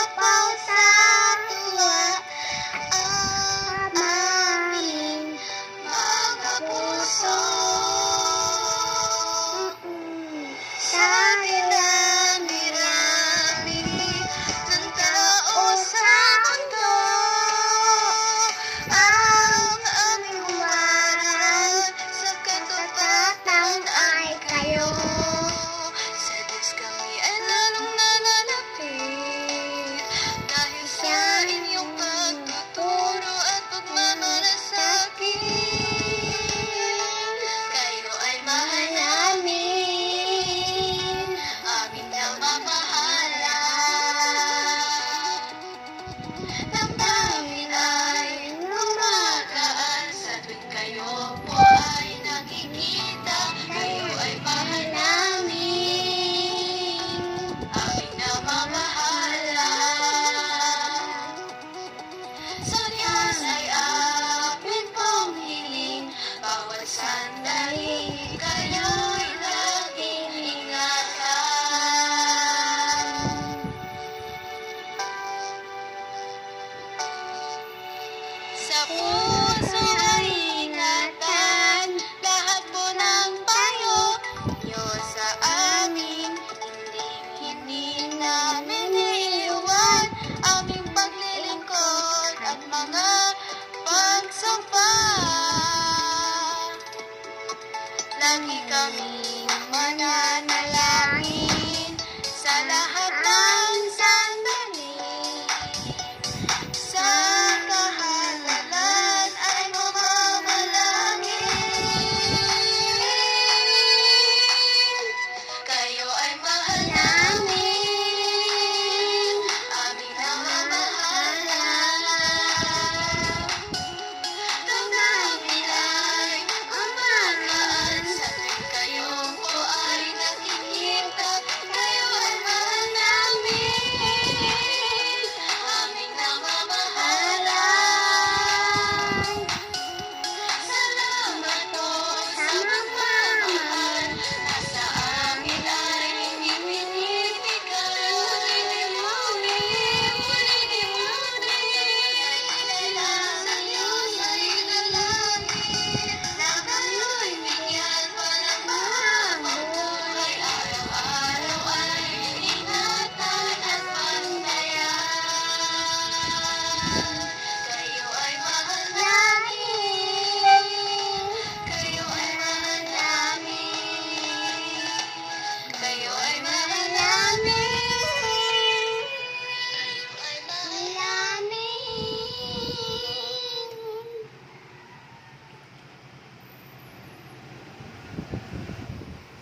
sapaw sa tuwa ang aming mga puso. Sa dinami-rami ng tao sa mundo, ang aming huwaran sa katapatan ay kayo. Sa Diyos kami ay lalong nananapit dahil sa inyong pagtuturo at pagmamalasakit. Kayo ay mahal namin, aming namamahalan. Damdamin ay lumagaan sa tuwing kayo po ay nakikita. Kayo ay mahal namin, aming namamahalan. Sa Diyos ay amin pong hiling, bawat sandali kayo'y laging ingatan. Sa puso ay ingatan lahat po ng payo nyo sa amin. Hindi namin iiwan aming paglilingkod at mga pagsamba. Lagi kaming mananatili